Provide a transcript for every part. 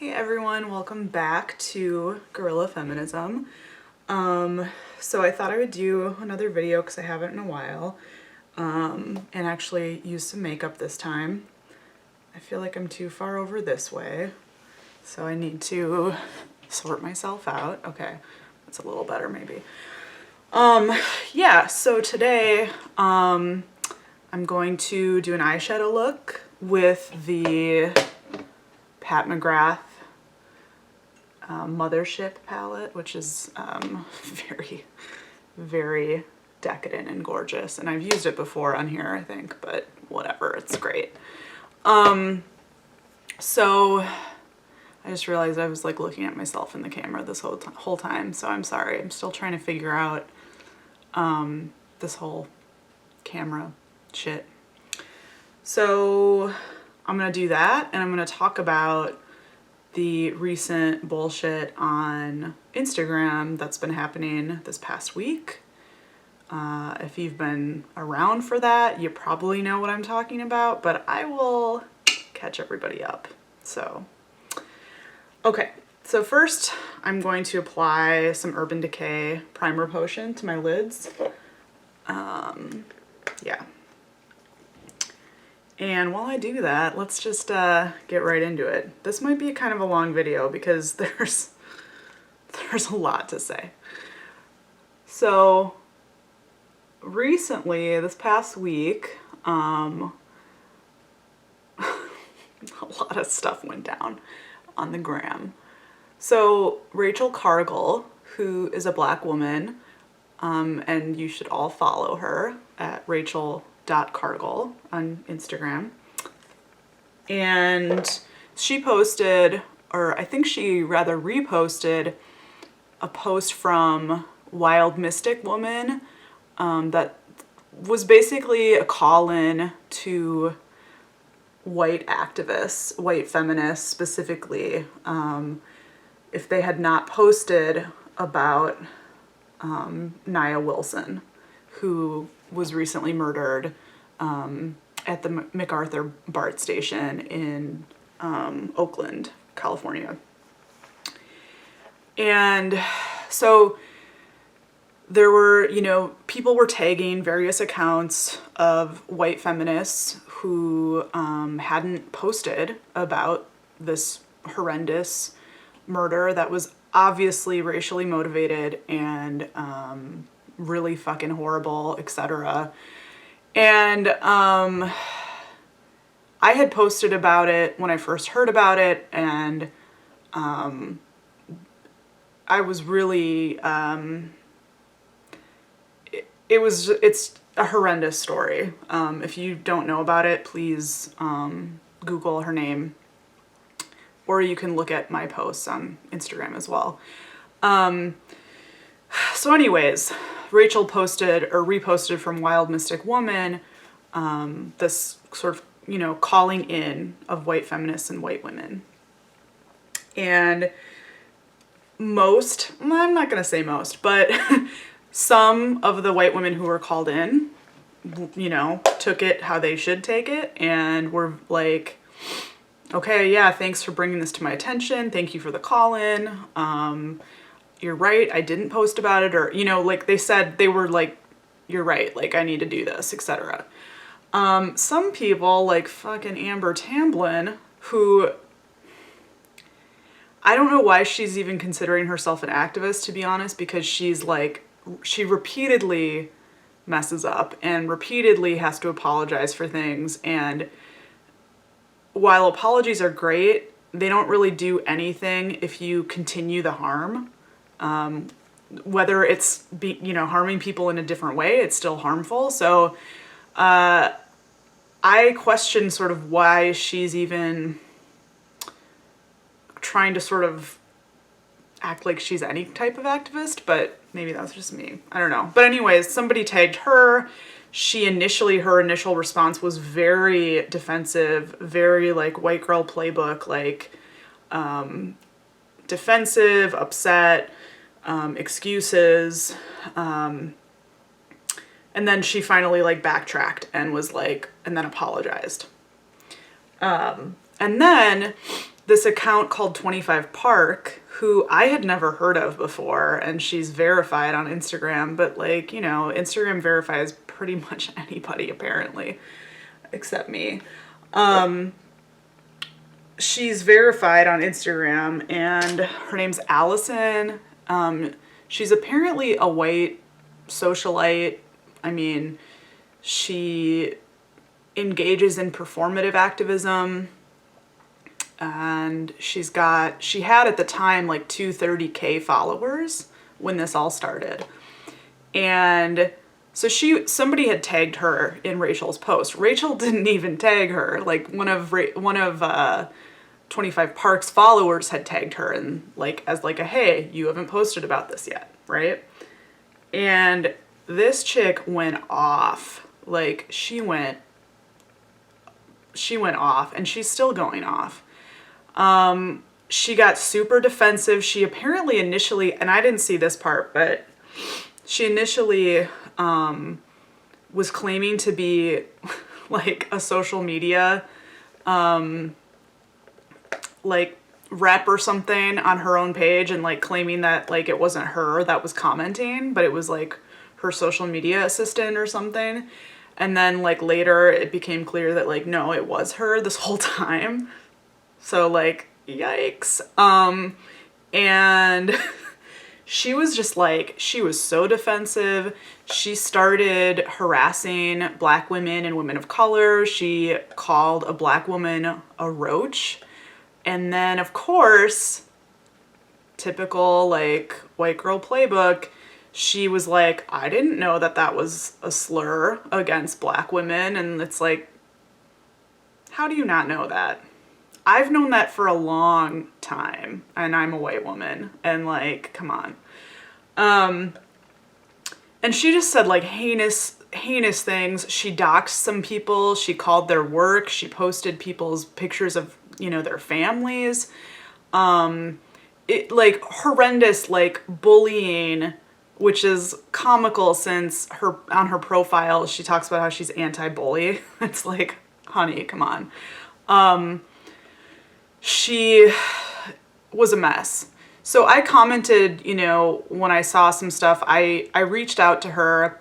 Hey everyone, welcome back to Guerrilla Feminism. So I thought I would do another video because I haven't in a while, and actually use some makeup this time. I feel like I'm too far over this way, so I need to sort myself out. Okay, that's a little better maybe. Yeah, so today I'm going to do an eyeshadow look with the Pat McGrath Mothership palette, which is very, very decadent and gorgeous. And I've used it before on here, I think, but whatever, it's great. So I just realized I was like looking at myself in the camera this whole time, so I'm sorry. I'm still trying to figure out this whole camera shit. So I'm gonna do that, and I'm gonna talk about the recent bullshit on Instagram that's been happening this past week. If you've been around for that, you probably know what I'm talking about, but I will catch everybody up. So, okay. So first, I'm going to apply some Urban Decay Primer Potion to my lids. Yeah. And while I do that, let's just get right into it. This might be kind of a long video because there's a lot to say. So recently, this past week, a lot of stuff went down on the gram. So Rachel Cargill, who is a Black woman, and you should all follow her at Rachel.Cargill on Instagram. And she posted, or I think she rather reposted, a post from Wild Mystic Woman that was basically a call-in to white activists, white feminists specifically, if they had not posted about Nia Wilson, who was recently murdered at the MacArthur BART station in Oakland, California. And so there were, people were tagging various accounts of white feminists who hadn't posted about this horrendous murder that was obviously racially motivated and really fucking horrible, etc. And I had posted about it when I first heard about it, and I was really it's a horrendous story. If you don't know about it, please Google her name, or you can look at my posts on Instagram as well. So anyways, Rachel posted or reposted from Wild Mystic Woman this sort of, calling in of white feminists and white women. And most, I'm not going to say most, but some of the white women who were called in, took it how they should take it and were like, okay, yeah, thanks for bringing this to my attention. Thank you for the call-in. You're right, I didn't post about it, or, like they said, they were like, you're right, like I need to do this, etc. Some people, like fucking Amber Tamblyn, who, I don't know why she's even considering herself an activist, to be honest, because she's like, she repeatedly messes up and repeatedly has to apologize for things, and while apologies are great, they don't really do anything if you continue the harm. Whether it's harming people in a different way, it's still harmful. So I question sort of why she's even trying to sort of act like she's any type of activist, but maybe that's just me. I don't know. But anyways, somebody tagged her. Her initial response was very defensive, very like white girl playbook, like defensive, upset, excuses. And then she finally like backtracked and was like, and then apologized. And then this account called 25 Park, who I had never heard of before, and she's verified on Instagram, but like, you know, Instagram verifies pretty much anybody apparently, except me. She's verified on Instagram, and her name's Allison. She's apparently a white socialite. I mean, she engages in performative activism, and she had at the time like 230K followers when this all started. And so somebody had tagged her in Rachel's post. Rachel didn't even tag her. Like one of 25 Park's followers had tagged her and like as like a, hey, you haven't posted about this yet, right? And this chick went off. Like she went off, and she's still going off. She got super defensive. She apparently initially, and I didn't see this part, but she initially was claiming to be like a social media like rep or something on her own page, and like claiming that like it wasn't her that was commenting, but it was like her social media assistant or something. And then like later it became clear that like no, it was her this whole time. So like yikes. And she was just like, she was so defensive. She started harassing Black women and women of color. She called a Black woman a roach. And then of course, typical like white girl playbook, she was like, I didn't know that that was a slur against Black women. And it's like, how do you not know that? I've known that for a long time, and I'm a white woman, and like, come on. And she just said like heinous things. She doxed some people. She called their work. She posted people's pictures of, you know, their families. It like horrendous, like bullying, which is comical since on her profile, she talks about how she's anti-bully. It's like, honey, come on. She was a mess. So I commented, you know, when I saw some stuff, I reached out to her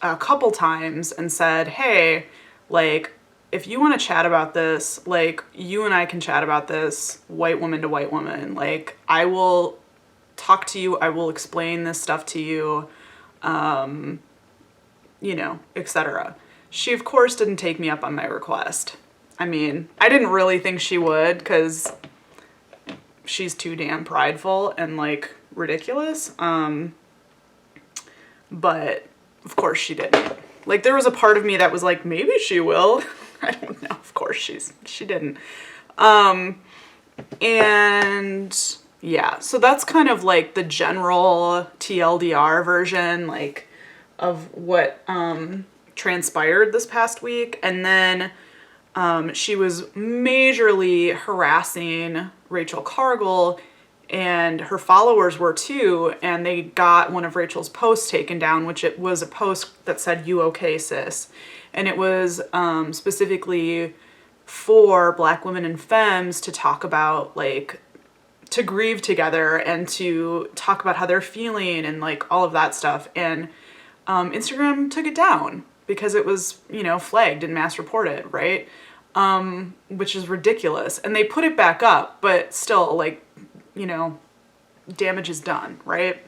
a couple times and said, hey, like, if you want to chat about this, like, you and I can chat about this, white woman to white woman. Like, I will talk to you. I will explain this stuff to you, you know, etc. She, of course, didn't take me up on my request. I mean, I didn't really think she would, because she's too damn prideful and like ridiculous. But of course she didn't. Like there was a part of me that was like, maybe she will. I don't know. Of course she didn't. And yeah, so that's kind of like the general TLDR version, like of what transpired this past week. And then she was majorly harassing Rachel Cargill, and her followers were too, and they got one of Rachel's posts taken down, which it was a post that said, "You okay, sis?" And it was specifically for Black women and femmes to talk about, like, to grieve together and to talk about how they're feeling and like all of that stuff. And Instagram took it down because it was, you know, flagged and mass reported, right? Which is ridiculous. And they put it back up, but still, like, you know, damage is done, right?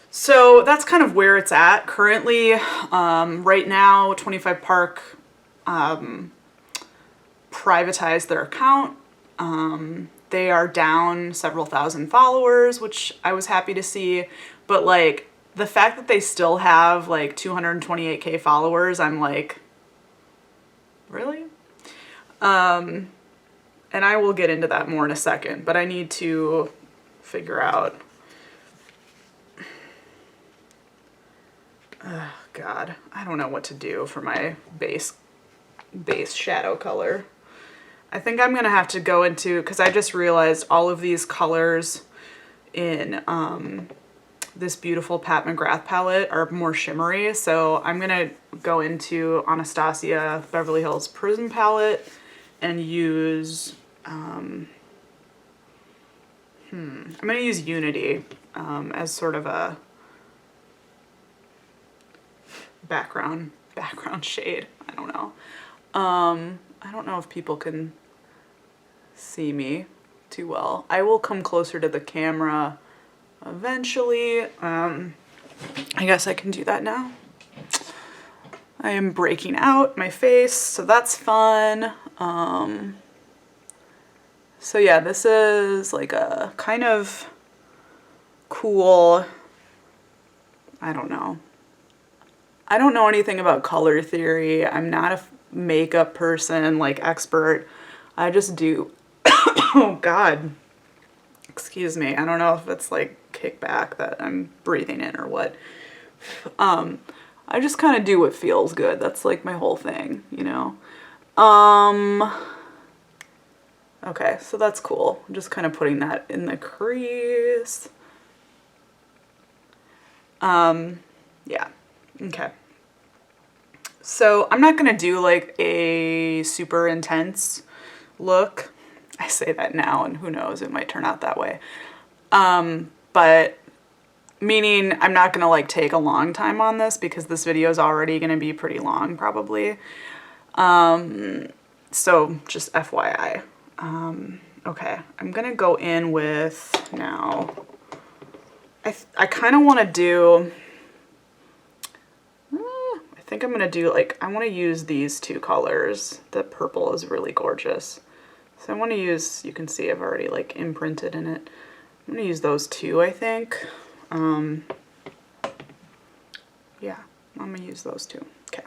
So that's kind of where it's at currently. Right now, 25 Park privatized their account. They are down several thousand followers, which I was happy to see. But like the fact that they still have like 228K followers, I'm like, really? And I will get into that more in a second, but I need to figure out. Oh, God, I don't know what to do for my base shadow color. I think I'm gonna have to go into, because I just realized all of these colors in this beautiful Pat McGrath palette are more shimmery, so I'm gonna go into Anastasia Beverly Hills Prism palette and use, I'm going to use Unity as sort of a background shade. I don't know. I don't know if people can see me too well. I will come closer to the camera eventually. I guess I can do that now. I am breaking out my face, so that's fun. So yeah, this is like a kind of cool, I don't know anything about color theory. I'm not a makeup person, like expert. I just do, oh God, excuse me. I don't know if it's like kickback that I'm breathing in or what. I just kind of do what feels good. That's like my whole thing, you know? Okay, so that's cool. I'm just kind of putting that in the crease. Yeah, okay. So I'm not gonna do like a super intense look. I say that now and who knows, it might turn out that way. But meaning I'm not gonna like take a long time on this because this video is already gonna be pretty long probably. So just FYI. Okay, I'm gonna go in with now, I kind of want to do, I think I'm gonna do like, I want to use these two colors. The purple is really gorgeous. So I want to use, you can see I've already like imprinted in it. I'm gonna use those two, I think. Yeah, I'm gonna use those two. Okay.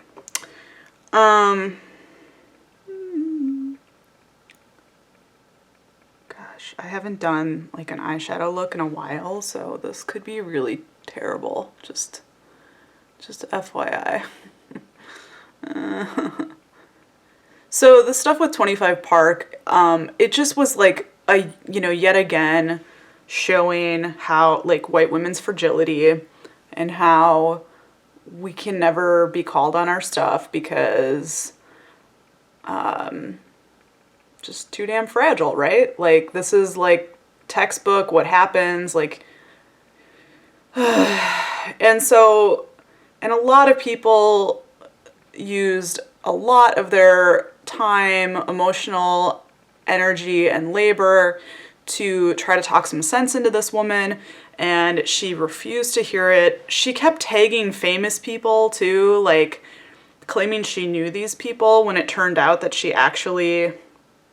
Gosh, I haven't done like an eyeshadow look in a while, so this could be really terrible. Just FYI. So the stuff with 25 Park, it just was like a, you know, yet again showing how like white women's fragility and how we can never be called on our stuff because just too damn fragile, right? Like this is like textbook what happens, like and so, and a lot of people used a lot of their time, emotional energy, and labor to try to talk some sense into this woman, and she refused to hear it. She kept tagging famous people too, like claiming she knew these people when it turned out that she actually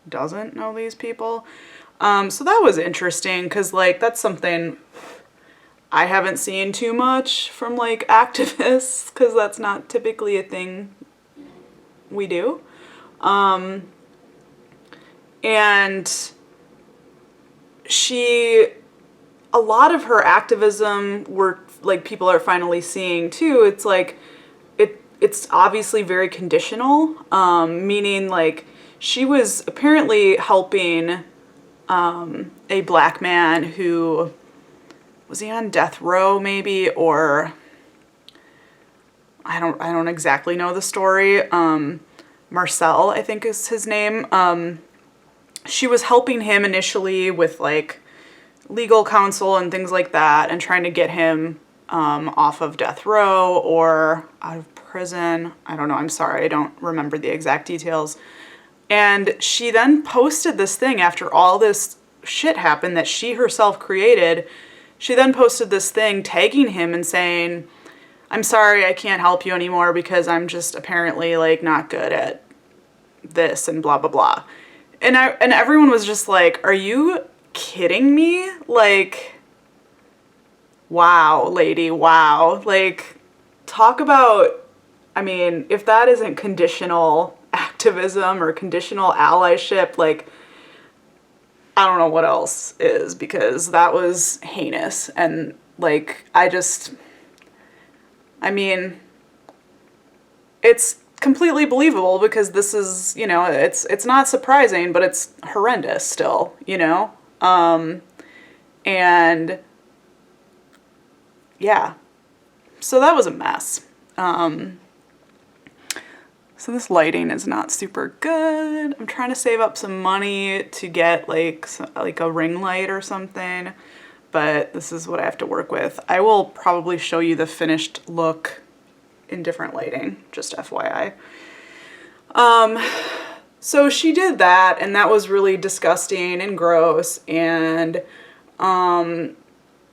doesn't know these people. So that was interesting because like that's something I haven't seen too much from like activists because that's not typically a thing we do. And she, a lot of her activism were like people are finally seeing too. It's like, it's obviously very conditional, meaning like she was apparently helping a black man who, was he on death row maybe, or I don't exactly know the story. Marcel, I think is his name. She was helping him initially with like legal counsel and things like that and trying to get him off of death row or out of prison. I don't know. I'm sorry. I don't remember the exact details. And she then posted this thing after all this shit happened that she herself created. She then posted this thing tagging him and saying, I'm sorry, I can't help you anymore because I'm just apparently like not good at this and blah, blah, blah. And everyone was just like, are you kidding me? Like, wow, lady, wow. Like, talk about, I mean, if that isn't conditional activism or conditional allyship, like, I don't know what else is, because that was heinous. And like, I mean, it's completely believable because this is, you know, it's not surprising, but it's horrendous still, you know? And yeah, so that was a mess. So this lighting is not super good. I'm trying to save up some money to get like a ring light or something, but this is what I have to work with. I will probably show you the finished look in different lighting, just FYI. So she did that, and that was really disgusting and gross, and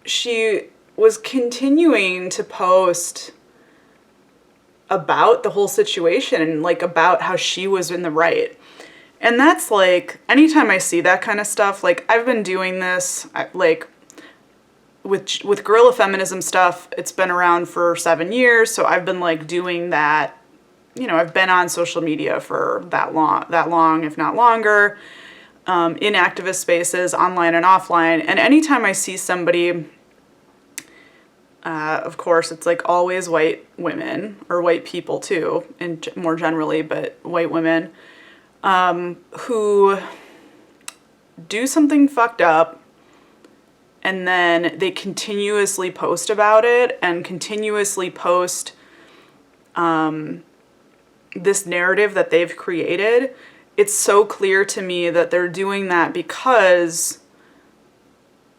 she was continuing to post about the whole situation and like about how she was in the right. And that's like, anytime I see that kind of stuff, like I've been doing this like with Guerrilla Feminism stuff, it's been around for 7 years, so I've been like doing that, you know, I've been on social media for that long, if not longer, in activist spaces, online and offline. And anytime I see somebody, of course, it's like always white women, or white people too, and more generally, but white women, who do something fucked up, and then they continuously post about it and continuously post this narrative that they've created. It's so clear to me that they're doing that because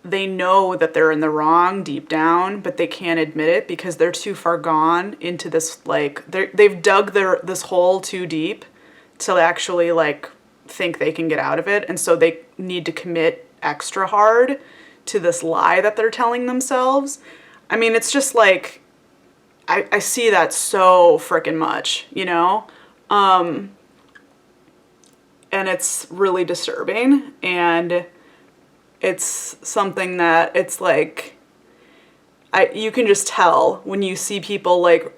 they know that they're in the wrong deep down, but they can't admit it because they're too far gone into this, like, they've dug this hole too deep to actually, like, think they can get out of it. And so they need to commit extra hard to this lie that they're telling themselves. I mean, it's just like, I see that so freaking much, you know? And it's really disturbing, and it's something that it's like, you can just tell when you see people, like,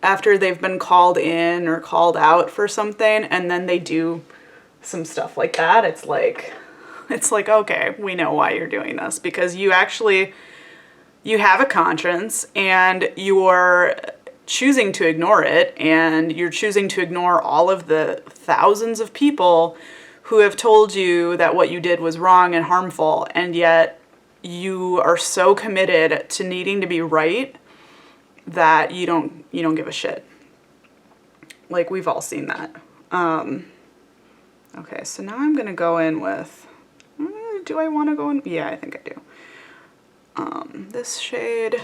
after they've been called in or called out for something, and then they do some stuff like that. It's like, okay, we know why you're doing this, because you have a conscience, and you're choosing to ignore it, and you're choosing to ignore all of the thousands of people who have told you that what you did was wrong and harmful, and yet you are so committed to needing to be right that you don't give a shit. Like, we've all seen that. Okay, so now I'm gonna go in with, do I want to go in? Yeah, I think I do. This shade,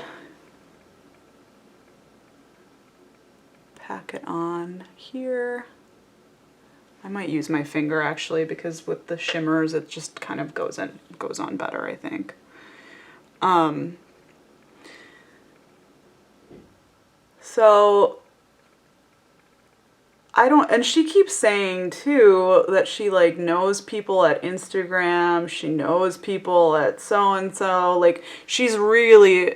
pack it on here. I might use my finger actually, because with the shimmers it just kind of goes on better, I think. So and she keeps saying too that she like knows people at Instagram, she knows people at so-and-so, like she's really,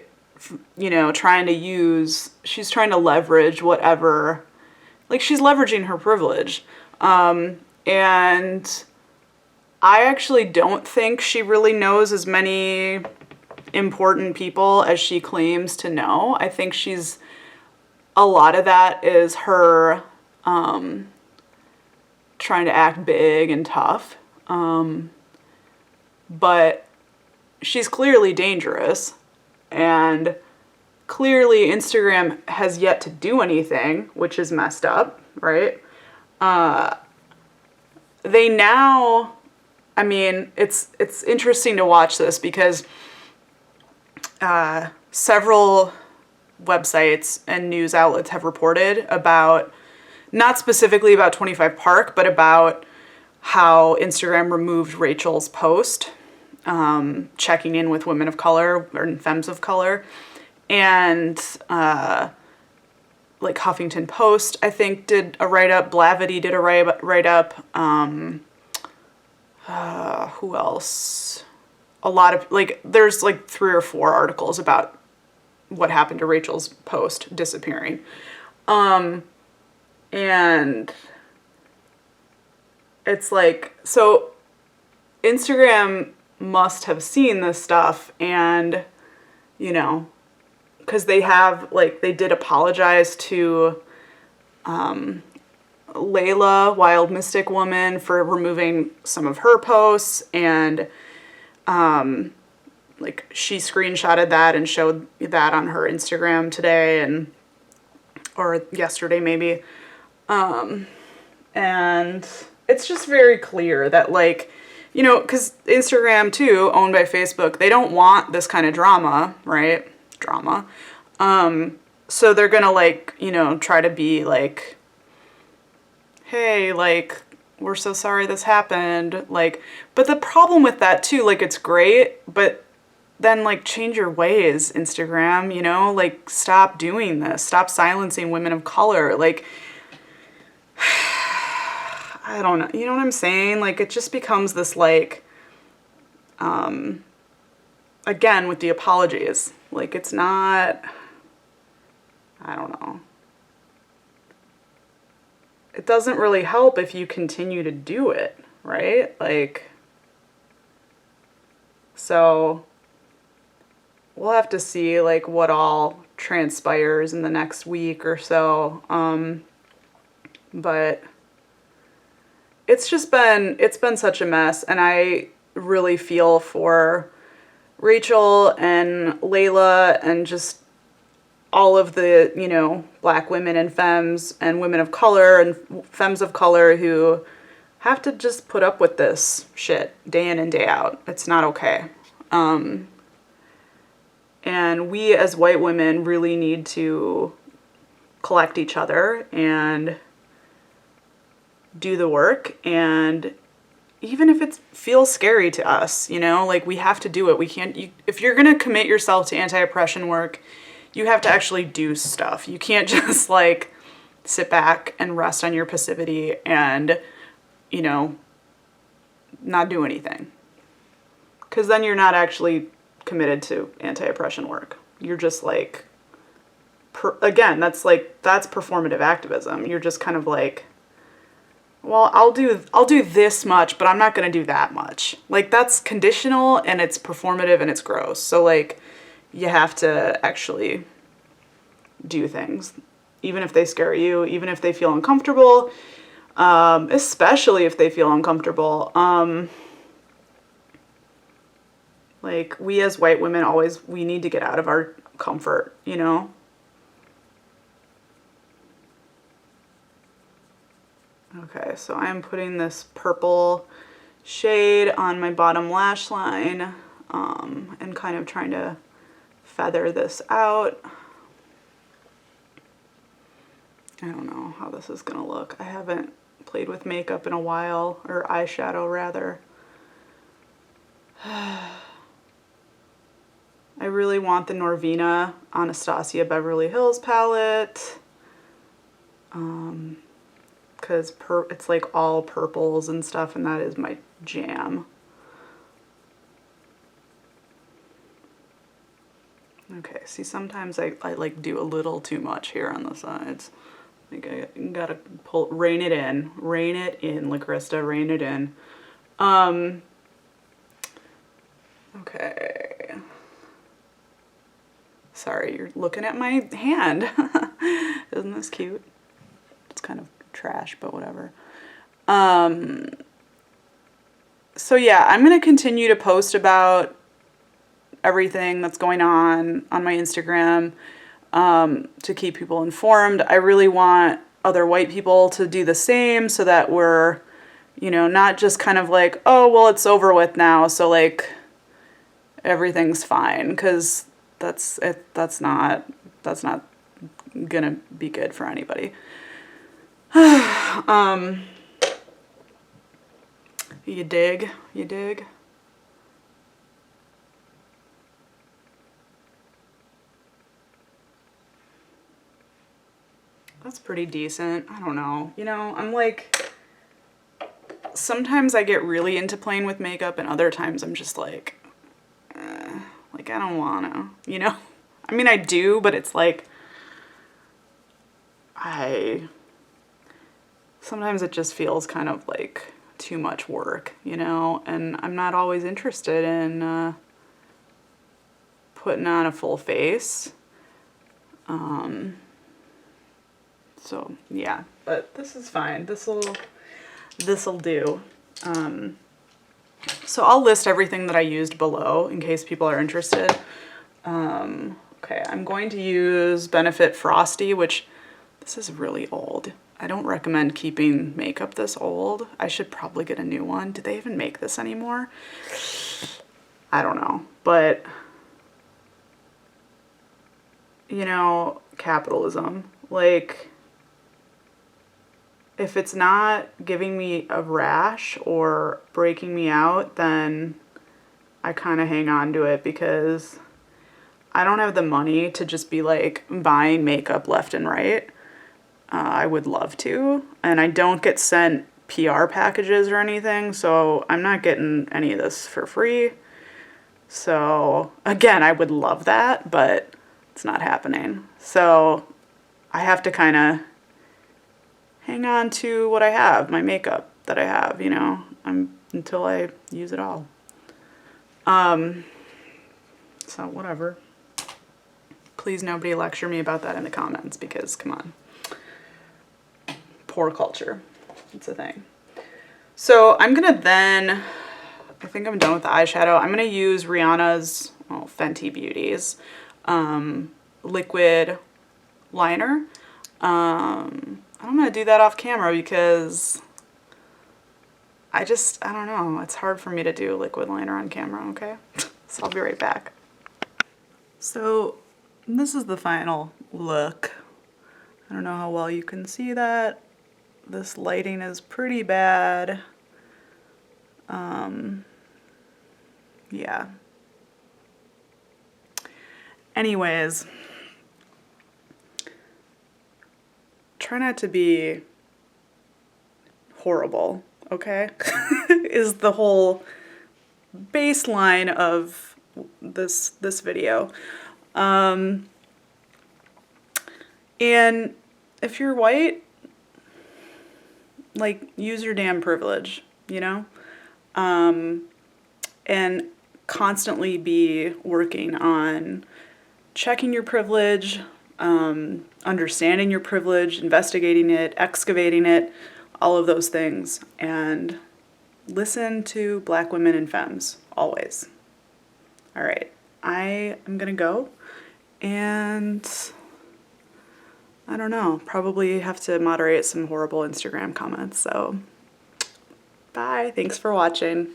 you know, she's trying to leverage whatever, like she's leveraging her privilege. And I actually don't think she really knows as many important people as she claims to know. I think a lot of that is her trying to act big and tough. But she's clearly dangerous, and clearly Instagram has yet to do anything, which is messed up, right? They now, I mean, it's interesting to watch this because several websites and news outlets have reported about, not specifically about 25 Park, but about how Instagram removed Rachel's post, checking in with women of color or femmes of color. And like Huffington Post, I think, did a write-up. Blavity did a write-up. Who else? A lot of, like, there's like 3 or 4 articles about what happened to Rachel's post disappearing. And it's like, so Instagram must have seen this stuff, and, you know, because they have, like, they did apologize to Layla, Wild Mystic Woman, for removing some of her posts, and like she screenshotted that and showed that on her Instagram today, or yesterday maybe. And it's just very clear that, like, you know, because Instagram too, owned by Facebook, they don't want this kind of drama, right? Drama. So they're gonna, like, you know, try to be like, hey, like, we're so sorry this happened. Like, but the problem with that too, like, it's great, but then, like, change your ways, Instagram, you know? Like, stop doing this. Stop silencing women of color. Like, I don't know. You know what I'm saying? Like, it just becomes this, like, again, with the apologies. Like, it's not, I don't know. It doesn't really help if you continue to do it, right? Like, so we'll have to see, like, what all transpires in the next week or so. But it's been such a mess, and I really feel for Rachel and Layla and just all of the, you know, black women and femmes and women of color and femmes of color who have to just put up with this shit day in and day out. It's not okay. And we as white women really need to collect each other and do the work. And even if it feels scary to us, you know, like, we have to do it. We can't, if you're going to commit yourself to anti-oppression work, you have to actually do stuff. You can't just, like, sit back and rest on your passivity and, you know, not do anything. Because then you're not actually committed to anti-oppression work. You're just, like, again, that's performative activism. You're just kind of like, well, I'll do this much, but I'm not going to do that much. Like, that's conditional, and it's performative, and it's gross. So, like, you have to actually do things, even if they scare you, even if they feel uncomfortable, especially if they feel uncomfortable. Like, we as white women we need to get out of our comfort, you know? Okay, so I'm putting this purple shade on my bottom lash line, and kind of trying to feather this out. I don't know how this is gonna look. I haven't played with makeup in a while, or eyeshadow rather. I really want the Norvina Anastasia Beverly Hills palette. Because it's like all purples and stuff, and that is my jam. Okay, see, sometimes I like do a little too much here on the sides. Like, I gotta rein it in, Lacrista, rein it in. Okay. Sorry, you're looking at my hand. Isn't this cute? It's kind of trash, but whatever. So yeah, I'm gonna continue to post about everything that's going on my Instagram, to keep people informed. I really want other white people to do the same, so that we're, you know, not just kind of like, oh, well, it's over with now, so, like, everything's fine, because that's not gonna be good for anybody. You dig? That's pretty decent. I don't know. You know, I'm like, sometimes I get really into playing with makeup, and other times I'm just like, like, I don't wanna, you know? I mean, I do, but it's like, sometimes it just feels kind of like too much work, you know? And I'm not always interested in putting on a full face. So yeah, but this is fine. This'll do. So I'll list everything that I used below in case people are interested. Okay, I'm going to use Benefit Frosty, which this is really old. I don't recommend keeping makeup this old. I should probably get a new one. Do they even make this anymore? I don't know. But, you know, capitalism. Like, if it's not giving me a rash or breaking me out, then I kind of hang on to it because I don't have the money to just be like buying makeup left and right. I would love to, and I don't get sent PR packages or anything, so I'm not getting any of this for free. So again, I would love that, but it's not happening. So I have to kind of hang on to what I have, my makeup that I have, you know, until I use it all. So whatever. Please nobody lecture me about that in the comments because come on. Poor culture. It's a thing. So I'm gonna then, I think I'm done with the eyeshadow. I'm gonna use Rihanna's, well, Fenty Beauty's liquid liner. I'm gonna do that off camera because I don't know. It's hard for me to do liquid liner on camera, okay? So I'll be right back. So this is the final look. I don't know how well you can see that. This lighting is pretty bad. Yeah. Anyways, try not to be horrible, okay? Is the whole baseline of this video. And if you're white, like, use your damn privilege, you know? And constantly be working on checking your privilege, understanding your privilege, investigating it, excavating it, all of those things. And listen to Black women and femmes, always. All right, I am gonna go, and I don't know, probably have to moderate some horrible Instagram comments, so bye, thanks for watching.